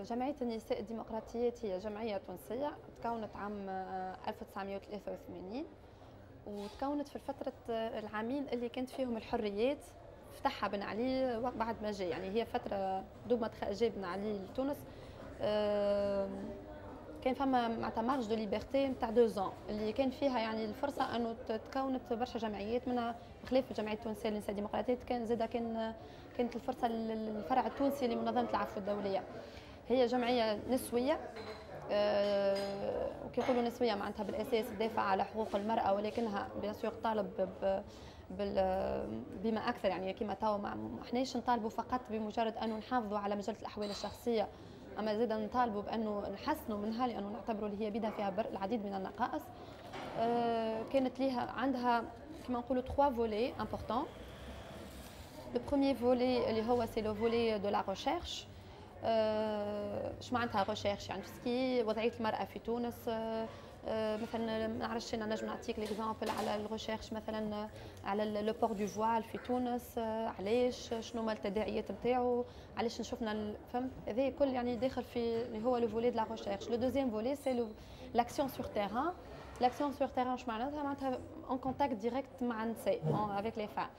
جمعية النساء الديمقراطيات هي جمعية تونسية تكونت عام 1983 وتكونت في الفترة العامين اللي كانت فيهم الحريات فتحها بن علي بعد ما جاء، يعني هي فترة دوب ما جاء بن علي لتونس. كان فما معناتها مارج دو ليبرتي نتاع 2 ans اللي كان فيها يعني الفرصة انه تكونت برشا جمعيات، منها بخلاف الجمعية التونسية للنساء الديمقراطيات كان زاده كانت الفرصة للفرع التونسي لمنظمة العفو الدولية. هي جمعية نسوية، وكي يقولوا نسوية معناتها بالاساس تدافع على حقوق المرأة، ولكنها بيان سور تطالب بما اكثر، يعني كما توا ما احناش نطالبوا فقط بمجرد انه نحافظوا على مجله الاحوال الشخصيه، اما زيدا نطالبوا بانه نحسنوا منها، لانه نعتبروا اللي هي بيدها فيها العديد من النقائص. كانت ليها عندها كما نقولوا 3 فولي امبورطون. لو بروميير فولي اللي هو سي لو فولي دو لا ريشيرش. اش معناتها ريشيرش؟ يعني تسكي وضعيه المراه في تونس. مثلا ما نعرفش انا نجم نعطيك ليكزامبل على الريشيرش، مثلا على لو بور دو فوال في تونس، علاش، شنو هما التداعيات نتاعو، علاش شفنا فهمت هذا كل يعني داخل في اللي هو لو فولي دو لا ريشيرش. لو دوزيام فولي سي لاكسيون سور تيران. لاكسيون سور تيران اش معناتها اون كونتاكت ديريكت مع النساء افيك لي فام.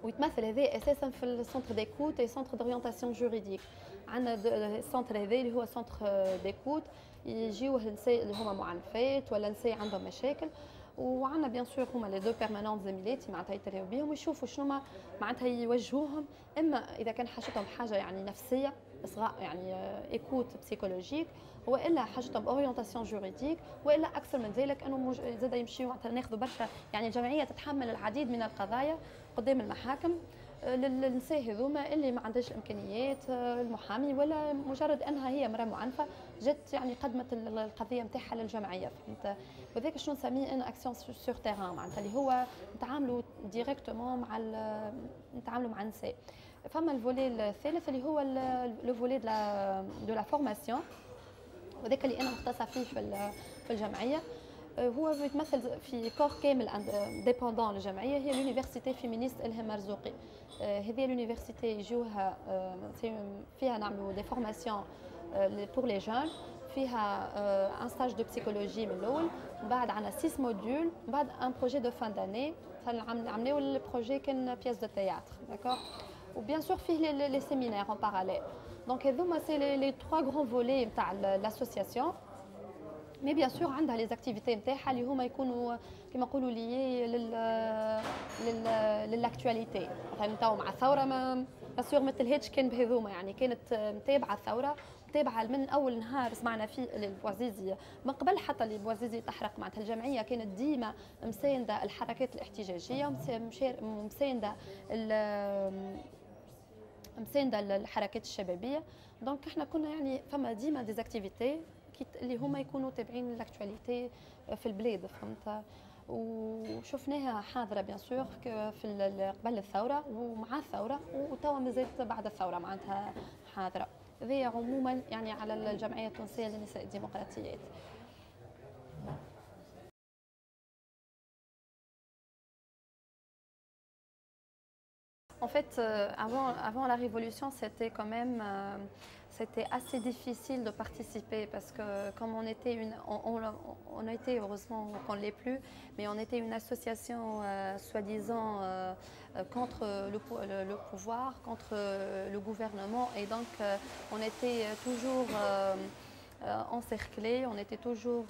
ويتمثل هذا اساسا في السنتر ديكوت اي سنتر دورينتاسيون جوريديك. عندنا السنتر هذا اللي هو سنتر ديكوت، يجيوه النساء اللي هما معنفات ولا نساء عندهم مشاكل، وعندنا بيان سور هما لي دو بيرمانون زميلاتي معناتها يتلاقوا بهم ويشوفوا شنو معناتها يوجهوهم، اما اذا كان حاجتهم حاجه يعني نفسيه اصغاء يعني ايكوت بسيكولوجيك، والا حاجتهم اورينتاسيون جوريديك، والا اكثر من ذلك انه زاد يمشيو معناتها ناخذوا برشا، يعني الجمعيه تتحمل العديد من القضايا قدام المحاكم للنساء هذوما اللي ما عندهاش الامكانيات، المحامي ولا مجرد انها هي مراه معنفه جت يعني قدمت القضيه نتاعها للجمعيه، فهمت؟ وذاك شنو نسميه انا اكسيون سور تيران، معناتها اللي هو نتعاملوا ديريكتومون مع نتعاملوا مع النساء. فما الفولي الثالث اللي هو لو فولي دو لا فورماسيون، وذاك اللي انا مختصه فيه في الجمعيه. هو يتمثل في كور كامل ديبوندون للجمعيه، هي لونيفرسيتي فيمينيست الهام مرزوقي. هذه لونيفرسيتي يجوها فيها نعملوا دي فورماسيون بور لي جون، فيها ان ستاج دو بسيكولوجي من الاول، بعد عندنا 6 موديول، بعد ان بروجي دو فان داني. عملوا البروجي كان بياس دو تياتر، داكور، وبيان سور فيه لي سيمينار ان باراليل. دونك هذوما سي لي 3 غران فولي نتاع لاسوسياسيون. مي بيان سور عندها لي زاكتيفيتي نتاعها اللي هما يكونوا كيما نقولوا لي للاكtualité. مثلا تو مع الثوره ما بيان سور ما تلهتش كان بهذوما، يعني كانت متابعه الثوره، متابعه من اول نهار سمعنا فيه البوازيزي، من قبل حتى اللي البوازيزي تحرق معناتها الجمعيه كانت ديما مسانده الحركات الاحتجاجيه، مسانده الحركات الشبابيه. دونك احنا كنا يعني فما ديما دي زاكتيفيتي اللي هما يكونوا تابعين لاكtualité في البلاد، فهمت؟ وشفناها حاضره بيان سور في قبل الثوره ومع الثوره، وتوا مازالت بعد الثوره معناتها حاضره. هذه عموما يعني على الجمعيه التونسيه للنساء الديمقراطيات. En fait, avant la Révolution, c'était quand même c'était assez difficile de participer parce que comme on était on a été, heureusement qu'on ne l'est plus, mais on était une association soi-disant contre le pouvoir, contre le gouvernement, et donc on était toujours encerclés, on était toujours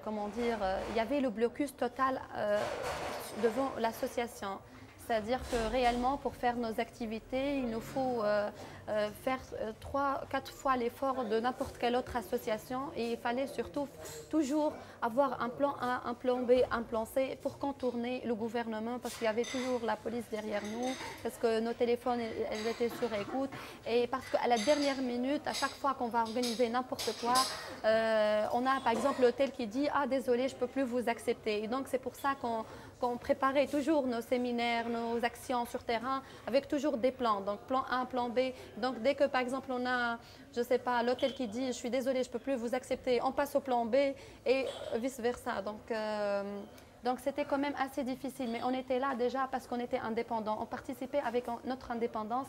comment dire, il y avait le blocus total devant l'association. C'est-à-dire que réellement, pour faire nos activités, il nous faut faire 3-4 fois l'effort de n'importe quelle autre association, et il fallait surtout toujours avoir un plan A, un plan B, un plan C pour contourner le gouvernement, parce qu'il y avait toujours la police derrière nous, parce que nos téléphones elles étaient sur écoute, et parce qu'à la dernière minute, à chaque fois qu'on va organiser n'importe quoi, on a par exemple l'hôtel qui dit « Ah désolé, je ne peux plus vous accepter ». Et donc c'est pour ça qu'on préparait toujours nos séminaires, nos actions sur terrain avec toujours des plans, donc plan A, plan B. Donc dès que par exemple on a, je sais pas, l'hôtel qui dit je suis désolé, je peux plus vous accepter, on passe au plan B et vice versa. Donc Donc c'était quand même assez difficile, mais on était là déjà parce qu'on était indépendants. On participait avec notre indépendance,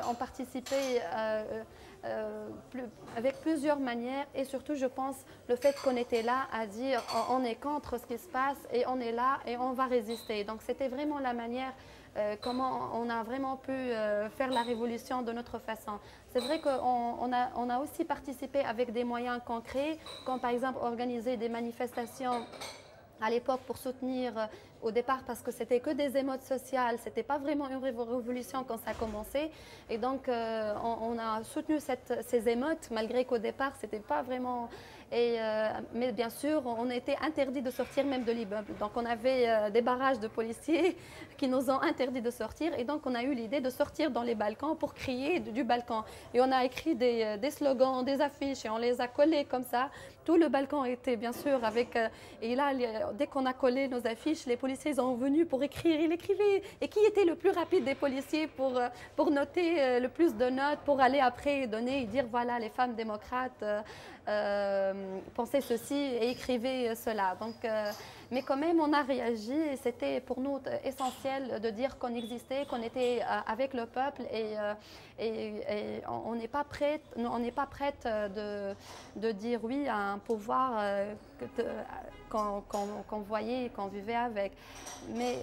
on participait avec plusieurs manières et surtout je pense le fait qu'on était là à dire on est contre ce qui se passe et on est là et on va résister. Donc c'était vraiment la manière comment on a vraiment pu faire la révolution de notre façon. C'est vrai qu'on a aussi participé avec des moyens concrets, comme par exemple organiser des manifestations à l'époque pour soutenir au départ parce que c'était que des émeutes sociales, c'était pas vraiment une révolution quand ça a commencé et donc on a soutenu ces émeutes malgré qu'au départ c'était pas vraiment mais bien sûr on était interdit de sortir même de l'immeuble, donc on avait des barrages de policiers qui nous ont interdit de sortir et donc on a eu l'idée de sortir dans les balcons pour crier du balcon et on a écrit des slogans, des affiches et on les a collés comme ça. Tout le balcon était bien sûr avec et là dès qu'on a collé nos affiches, les policiers sont venus pour écrire, ils écrivaient et qui était le plus rapide des policiers pour noter le plus de notes, pour aller après donner et dire voilà les femmes démocrates pensaient ceci et écrivaient cela. Donc, mais quand même on a réagi et c'était pour nous essentiel de dire qu'on existait, qu'on était avec le peuple et on n'est pas prête, de dire oui à un pouvoir qu'on voyait et qu'on vivait avec. Mais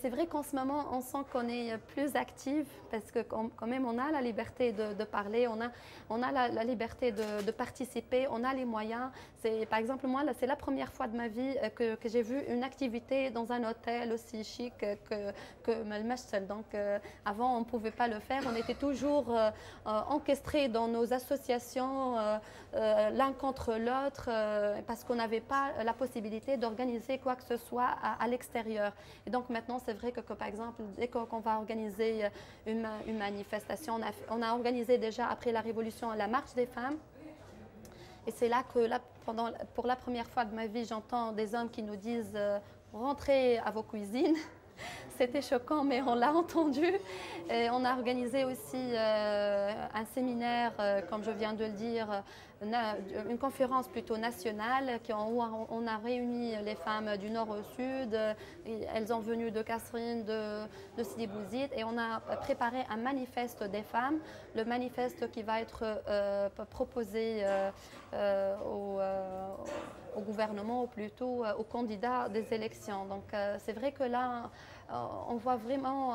c'est vrai qu'en ce moment, on sent qu'on est plus active parce que quand même on a la liberté de parler, on a la liberté de participer, on a les moyens. Par exemple, moi, c'est la première fois de ma vie que j'ai vu une activité dans un hôtel aussi chic que le Mashtel. Donc avant, on ne pouvait pas le faire. On était toujours encastrés dans nos associations l'un contre l'autre parce qu'on n'avait pas la possibilité d'organiser quoi que ce soit à l'extérieur. Et donc maintenant, c'est vrai que par exemple, dès qu'on va organiser une manifestation, on a organisé déjà après la Révolution la marche des femmes. Et c'est là que pour la première fois de ma vie, j'entends des hommes qui nous disent rentrez à vos cuisines. C'était choquant, mais on l'a entendu. Et on a organisé aussi un séminaire, comme je viens de le dire, une conférence plutôt nationale où on a réuni les femmes du nord au sud. Elles sont venues de Kasserine, de Sidi Bouzid et on a préparé un manifeste des femmes, le manifeste qui va être proposé au gouvernement ou plutôt aux candidats des élections. Donc c'est vrai que là, on voit vraiment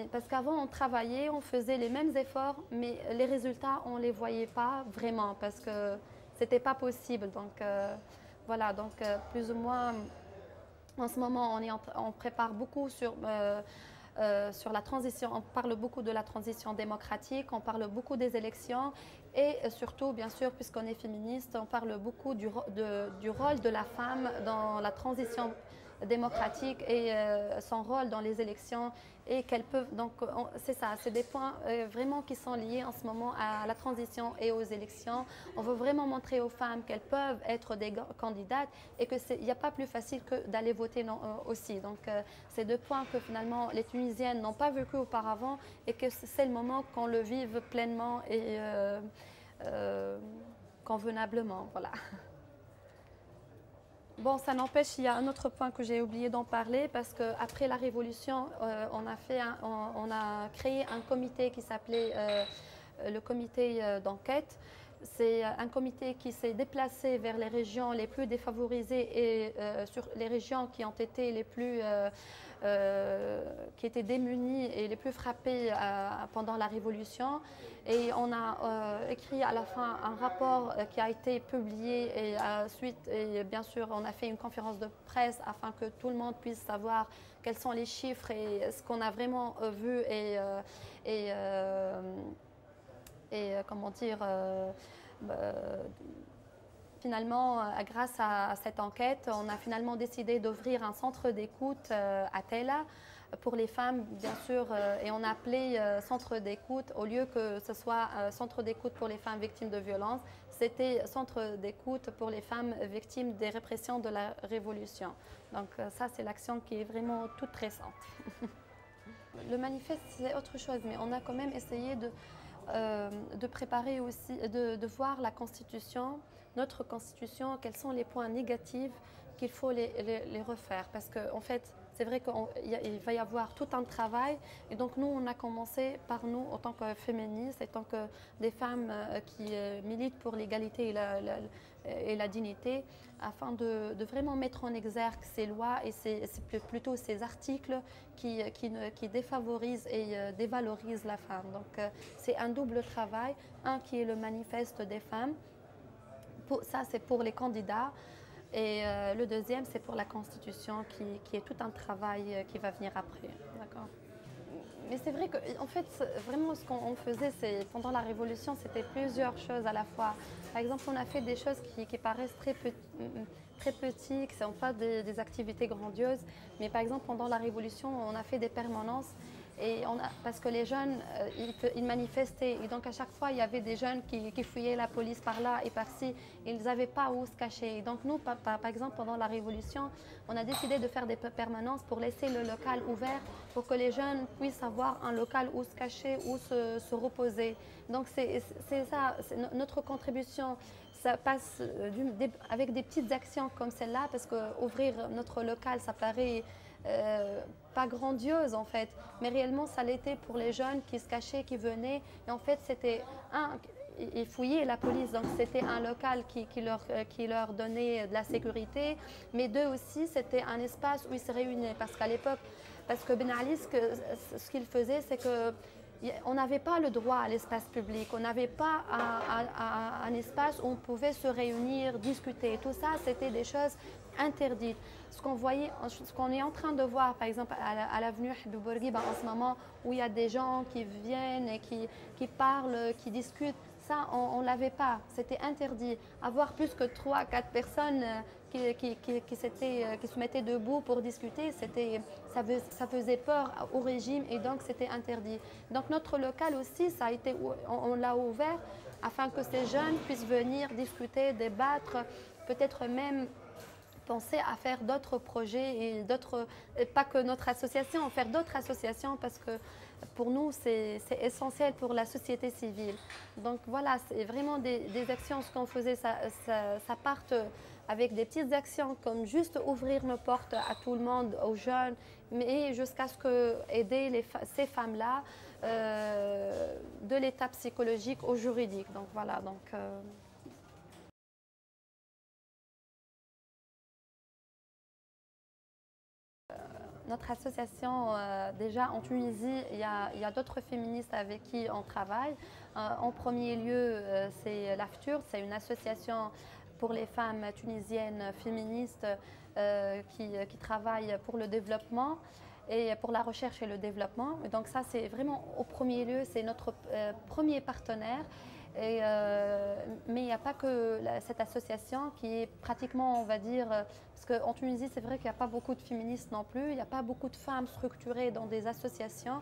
parce qu'avant on travaillait, on faisait les mêmes efforts, mais les résultats on ne les voyait pas vraiment parce que c'était pas possible. Donc voilà, donc plus ou moins en ce moment on prépare beaucoup sur la transition, on parle beaucoup de la transition démocratique, on parle beaucoup des élections et surtout, bien sûr, puisqu'on est féministe, on parle beaucoup du rôle de la femme dans la transition démocratique et son rôle dans les élections et qu'elles peuvent. Donc, c'est ça, c'est des points vraiment qui sont liés en ce moment à la transition et aux élections. On veut vraiment montrer aux femmes qu'elles peuvent être des candidates et qu'il n'y a pas plus facile que d'aller voter aussi. Donc, c'est deux points que finalement les Tunisiennes n'ont pas vécu auparavant et que c'est le moment qu'on le vive pleinement et convenablement. Voilà. Bon, ça n'empêche, il y a un autre point que j'ai oublié d'en parler parce qu'après la Révolution, on a créé un comité qui s'appelait le comité d'enquête. C'est un comité qui s'est déplacé vers les régions les plus défavorisées et sur les régions qui ont été les plus qui étaient démunies et les plus frappées pendant la Révolution. Et on a écrit à la fin un rapport qui a été publié et ensuite, et bien sûr, on a fait une conférence de presse afin que tout le monde puisse savoir quels sont les chiffres et ce qu'on a vraiment vu et comment dire, finalement, grâce à cette enquête, on a finalement décidé d'ouvrir un centre d'écoute à Tella pour les femmes, bien sûr, et on a appelé centre d'écoute, au lieu que ce soit centre d'écoute pour les femmes victimes de violences, c'était centre d'écoute pour les femmes victimes des répressions de la Révolution. Donc ça, c'est l'action qui est vraiment toute récente. Le manifeste, c'est autre chose, mais on a quand même essayé de préparer aussi, de voir la Constitution, notre Constitution, quels sont les points négatifs qu'il faut les refaire parce qu'en fait, c'est vrai qu'il va y avoir tout un travail. Et donc, nous, on a commencé par nous, en tant que féministes, en tant que des femmes qui militent pour l'égalité et la dignité, afin de vraiment mettre en exergue ces lois et plutôt ces articles qui défavorisent et dévalorisent la femme. Donc, c'est un double travail. Un qui est le manifeste des femmes. Ça, c'est pour les candidats. Et le deuxième, c'est pour la Constitution, qui est tout un travail qui va venir après. D'accord. Mais c'est vrai qu'en fait, vraiment, ce qu'on faisait, pendant la Révolution, c'était plusieurs choses à la fois. Par exemple, on a fait des choses qui paraissent très petites, qui ne sont pas des activités grandioses. Mais par exemple, pendant la Révolution, on a fait des permanences. Parce que les jeunes, ils manifestaient. Et donc, à chaque fois, il y avait des jeunes qui fouillaient la police par là et par-ci. Ils n'avaient pas où se cacher. Et donc, nous, par exemple, pendant la Révolution, on a décidé de faire des permanences pour laisser le local ouvert pour que les jeunes puissent avoir un local où se cacher, où se reposer. Donc, c'est ça, notre contribution. Ça passe avec des petites actions comme celle-là, parce qu'ouvrir notre local, ça paraît pas grandiose en fait, mais réellement ça l'était pour les jeunes qui se cachaient, qui venaient. Et en fait, ils fouillaient la police, donc c'était un local qui leur donnait de la sécurité, mais d'eux aussi, c'était un espace où ils se réunissaient. Parce que Ben Ali, ce qu'il faisait, c'est que on n'avait pas le droit à l'espace public, on n'avait pas un espace où on pouvait se réunir, discuter. Tout ça, c'était des choses interdites. Ce qu'on est en train de voir, par exemple, à l'avenue Habib Bourguiba en ce moment, où il y a des gens qui viennent et qui parlent, qui discutent, ça, on ne l'avait pas, c'était interdit. Avoir plus que 3-4 personnes qui se mettaient debout pour discuter, ça faisait peur au régime et donc c'était interdit. Donc notre local aussi, on l'a ouvert afin que ces jeunes puissent venir discuter, débattre, peut-être même penser à faire d'autres projets et pas que notre association, faire d'autres associations parce que pour nous c'est essentiel pour la société civile. Donc voilà, c'est vraiment des actions. Ce qu'on faisait, ça part avec des petites actions comme juste ouvrir nos portes à tout le monde, aux jeunes, mais jusqu'à ce que aider ces femmes-là de l'état psychologique au juridique. Donc voilà. Notre association, déjà en Tunisie, il y a d'autres féministes avec qui on travaille. En premier lieu, c'est l'AFTUR, c'est une association pour les femmes tunisiennes féministes qui travaillent pour le développement et pour la recherche et le développement. Et donc ça, c'est vraiment au premier lieu, c'est notre premier partenaire. Mais il n'y a pas que cette association qui est pratiquement, on va dire, parce qu'en Tunisie, c'est vrai qu'il n'y a pas beaucoup de féministes non plus, il n'y a pas beaucoup de femmes structurées dans des associations.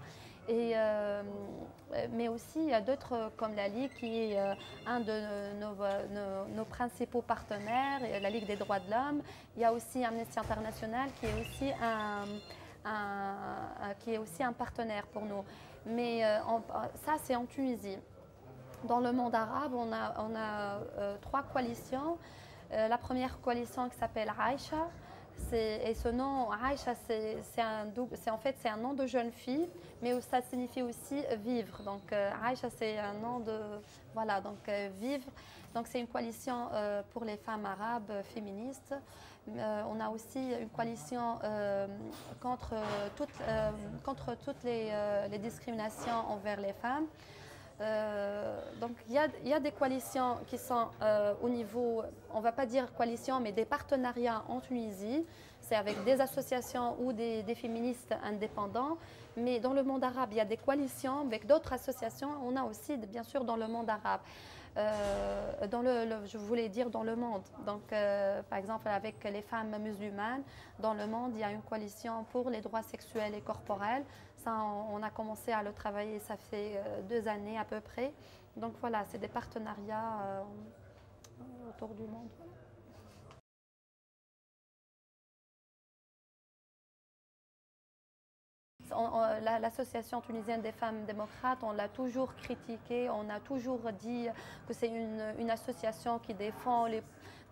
Mais aussi, il y a d'autres comme la Ligue qui est un de nos principaux partenaires, la Ligue des droits de l'homme. Il y a aussi Amnesty International qui est aussi un partenaire pour nous. Mais ça, c'est en Tunisie. Dans le monde arabe, on a 3 coalitions. La première coalition qui s'appelle Aïcha. Et ce nom, Aïcha, c'est un nom de jeune fille, mais ça signifie aussi vivre. Donc Aïcha, c'est un nom de... Voilà, donc vivre. Donc c'est une coalition pour les femmes arabes féministes. On a aussi une coalition contre toutes les discriminations envers les femmes. Donc il y a des coalitions qui sont au niveau, on ne va pas dire coalition, mais des partenariats en Tunisie. C'est avec des associations ou des féministes indépendants. Mais dans le monde arabe, il y a des coalitions avec d'autres associations. On a aussi, bien sûr, dans le monde arabe. Je voulais dire dans le monde. Donc, par exemple, avec les femmes musulmanes, dans le monde, il y a une coalition pour les droits sexuels et corporels. Ça, on a commencé à le travailler, ça fait 2 années à peu près. Donc voilà, c'est des partenariats autour du monde. L'association tunisienne des femmes démocrates, on l'a toujours critiquée, on a toujours dit que c'est une association qui défend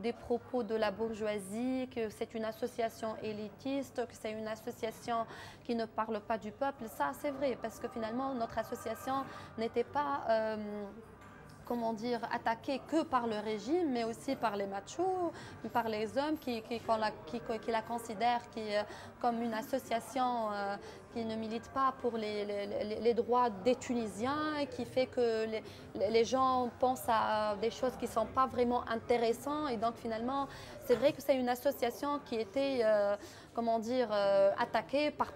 des propos de la bourgeoisie, que c'est une association élitiste, que c'est une association qui ne parle pas du peuple. Ça, c'est vrai, parce que finalement, notre association n'était pas comment dire, attaquée que par le régime, mais aussi par les machos, par les hommes qui la considèrent comme une association qui ne milite pas pour les droits des Tunisiens et qui fait que les gens pensent à des choses qui ne sont pas vraiment intéressantes. Et donc finalement, c'est vrai que c'est une association qui était, comment dire, attaquée par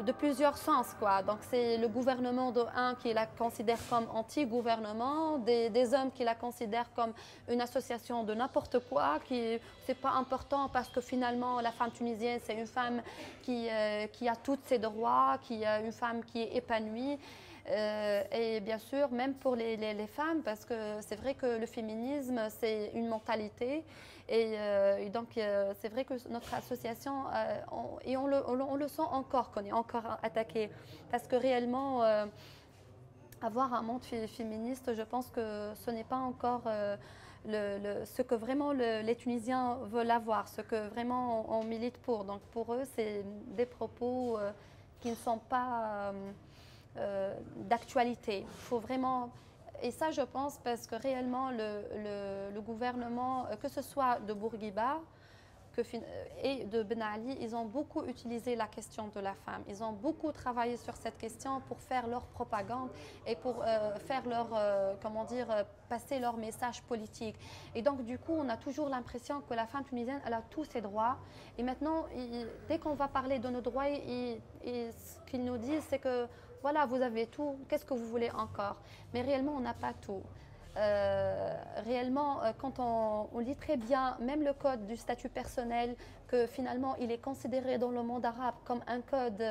de plusieurs sens, quoi. Donc c'est le gouvernement qui la considère comme anti-gouvernement, des hommes qui la considèrent comme une association de n'importe quoi, qui c'est pas important parce que finalement la femme tunisienne c'est une femme qui a tous ses droits, une femme qui est épanouie. Et bien sûr, même pour les femmes, parce que c'est vrai que le féminisme, c'est une mentalité. Et donc, c'est vrai que notre association, on le sent encore, qu'on est encore attaqué. Parce que réellement, avoir un monde féministe, je pense que ce n'est pas encore ce que vraiment les Tunisiens veulent avoir, ce que vraiment on milite pour. Donc, pour eux, c'est des propos qui ne sont pas d'actualité. Il faut vraiment... Et ça, je pense, parce que réellement, le gouvernement, que ce soit de Bourguiba et de Ben Ali, ils ont beaucoup utilisé la question de la femme. Ils ont beaucoup travaillé sur cette question pour faire leur propagande et pour faire comment dire, passer leur message politique. Et donc, du coup, on a toujours l'impression que la femme tunisienne, elle a tous ses droits. Et maintenant, dès qu'on va parler de nos droits, ce qu'ils nous disent, c'est que voilà, vous avez tout, qu'est-ce que vous voulez encore? Mais réellement, on n'a pas tout. Réellement, quand on lit très bien, même le code du statut personnel, que finalement il est considéré dans le monde arabe comme un code,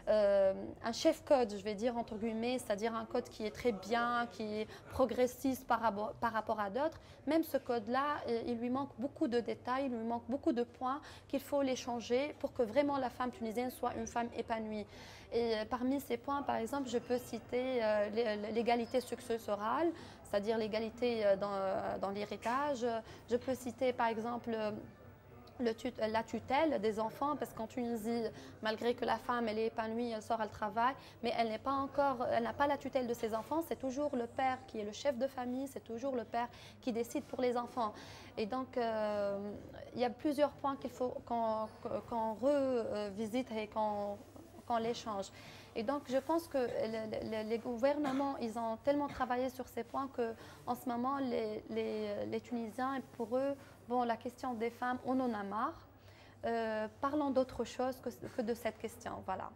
un chef code, je vais dire entre guillemets, c'est-à-dire un code qui est très bien, qui est progressiste par rapport à d'autres. Même ce code-là, il lui manque beaucoup de détails, il lui manque beaucoup de points qu'il faut les changer pour que vraiment la femme tunisienne soit une femme épanouie. Et parmi ces points, par exemple, je peux citer l'égalité successorale, c'est-à-dire l'égalité dans l'héritage. Je peux citer par exemple la tutelle des enfants, parce qu'en Tunisie, malgré que la femme elle est épanouie, elle sort, elle travaille, mais elle n'a pas la tutelle de ses enfants. C'est toujours le père qui est le chef de famille, c'est toujours le père qui décide pour les enfants. Et donc, il y a plusieurs points qu'il faut qu'on revisite et qu'on les change. Et donc, je pense que les gouvernements, ils ont tellement travaillé sur ces points qu'en ce moment, les Tunisiens, pour eux, bon, la question des femmes, on en a marre. Parlons d'autre chose que de cette question. Voilà.